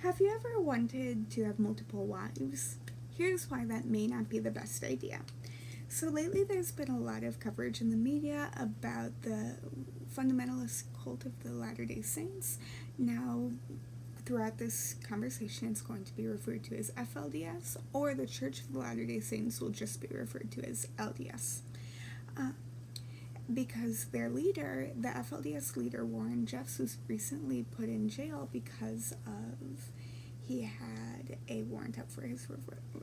Have you ever wanted to have multiple wives? Here's why that may not be the best idea. So lately there's been a lot of coverage in the media about the fundamentalist cult of the Latter-day Saints. Now, throughout this conversation, it's going to be referred to as FLDS, or the Church of the Latter-day Saints will just be referred to as LDS. Because their leader, the FLDS leader, Warren Jeffs, was recently put in jail because of he had a warrant out for his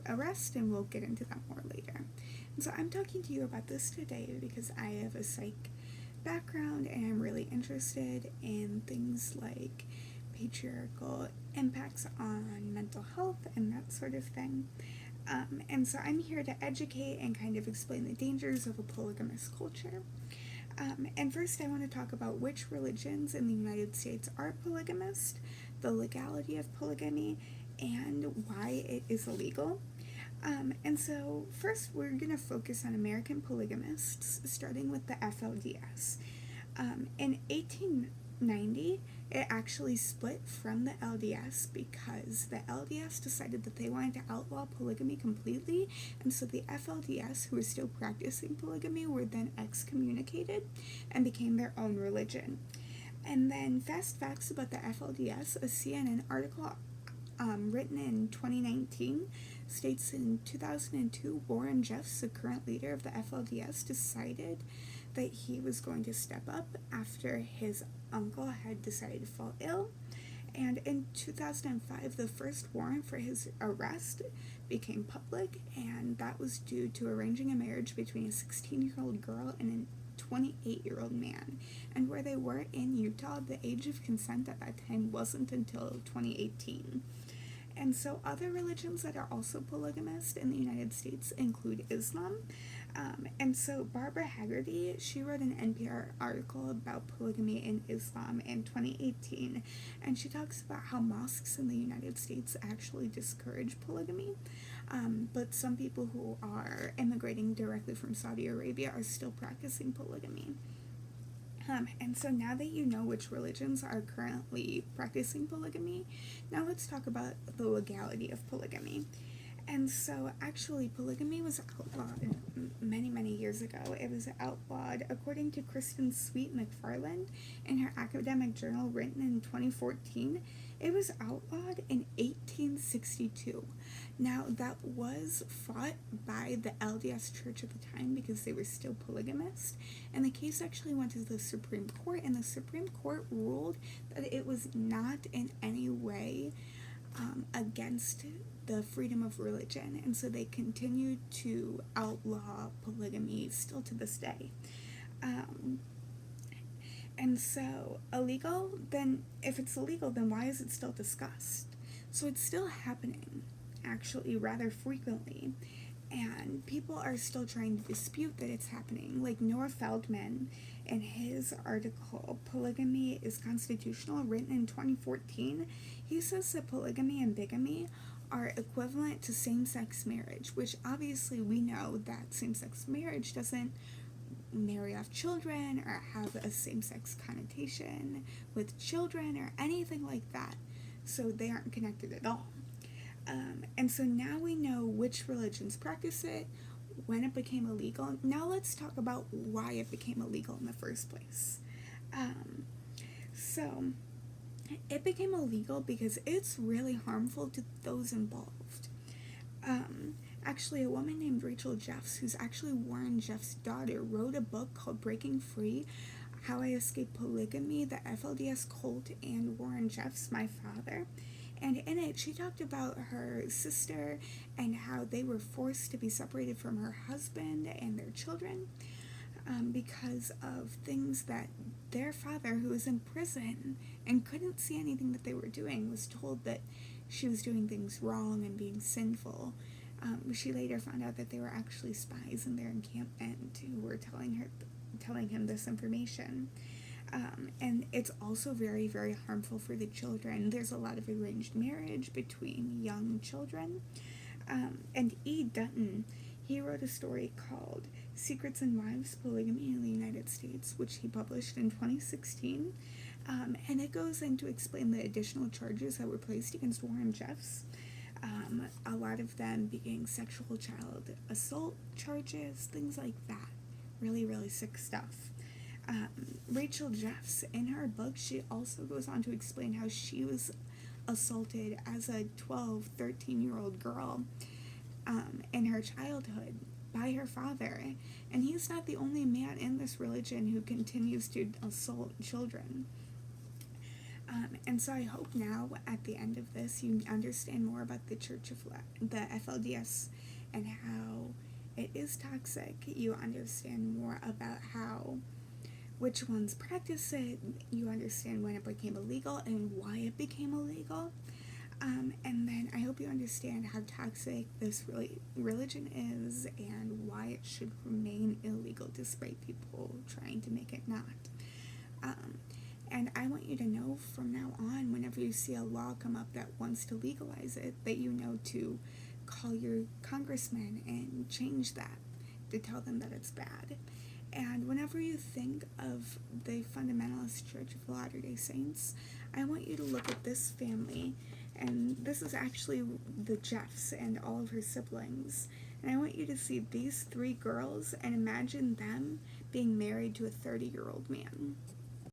arrest, and we'll get into that more later. And so I'm talking to you about this today because I have a psych background and I'm really interested in things like patriarchal impacts on mental health and that sort of thing. And so I'm here to educate and kind of explain the dangers of a polygamous culture. And first I want to talk about which religions in the United States are polygamist, the legality of polygamy, and why it is illegal. And so first we're going to focus on American polygamists, starting with the FLDS. In 1890, it actually split from the LDS because the LDS decided that they wanted to outlaw polygamy completely, and so the FLDS, who were still practicing polygamy, were then excommunicated and became their own religion. And then fast facts about the FLDS, a CNN article written in 2019 states in 2002, Warren Jeffs, the current leader of the FLDS, decided that he was going to step up after his uncle had decided to fall ill. And in 2005, the first warrant for his arrest became public, and that was due to arranging a marriage between a 16-year-old girl and a 28-year-old man. And where they were in Utah, the age of consent at that time wasn't until 2018. And so other religions that are also polygamist in the United States include Islam. And so Barbara Haggerty, she wrote an NPR article about polygamy in Islam in 2018, and she talks about how mosques in the United States actually discourage polygamy, but some people who are immigrating directly from Saudi Arabia are still practicing polygamy. And so now that you know which religions are currently practicing polygamy, now let's talk about the legality of polygamy. And so actually polygamy was outlawed many years ago. It was outlawed, according to Kristen Sweet McFarland in her academic journal written in 2014, it was outlawed in 1862. Now that was fought by the LDS Church at the time because they were still polygamist, and the case actually went to the Supreme Court, and the Supreme Court ruled that it was not in any way against the freedom of religion, and so they continued to outlaw polygamy still to this day. And so illegal, then if it's illegal, then why is it still discussed? So it's still happening, actually, rather frequently, and people are still trying to dispute that it's happening. Like Noah Feldman, in his article, Polygamy is Constitutional, written in 2014, he says that polygamy and bigamy are equivalent to same-sex marriage, which obviously we know that same-sex marriage doesn't marry off children or have a same-sex connotation with children or anything like that, so they aren't connected at all. And so now we know which religions practice it, when it became illegal. Now let's talk about why it became illegal in the first place. So it became illegal because it's really harmful to those involved. Actually, a woman named Rachel Jeffs, who's actually Warren Jeffs' daughter, wrote a book called Breaking Free, How I Escaped Polygamy, the FLDS Cult, and Warren Jeffs, My Father. And in it, she talked about her sister and how they were forced to be separated from her husband and their children because of things that their father, who was in prison and couldn't see anything that they were doing, was told that she was doing things wrong and being sinful. She later found out that they were actually spies in their encampment who were telling him this information. And it's also very, very harmful for the children. There's a lot of arranged marriage between young children. And E. Dutton, he wrote a story called Secrets and Wives, Polygamy in the United States, which he published in 2016. And it goes in to explain the additional charges that were placed against Warren Jeffs. A lot of them being sexual child assault charges, things like that. Really, really sick stuff. Rachel Jeffs, in her book, she also goes on to explain how she was assaulted as a 12, 13-year-old girl in her childhood by her father. And he's not the only man in this religion who continues to assault children. And so I hope now, at the end of this, you understand more about the the FLDS, and how it is toxic. You understand more about which ones practice it. You understand when it became illegal and why it became illegal. And then I hope you understand how toxic this religion is, and why it should remain illegal despite people trying to make it not. And I want you to know from now on, whenever you see a law come up that wants to legalize it, that you know to call your congressman and change that, to tell them that it's bad. And whenever you think of the Fundamentalist Church of Latter-day Saints, I want you to look at this family, and this is actually the Jeffs and all of her siblings. And I want you to see these 3 girls and imagine them being married to a 30-year-old man.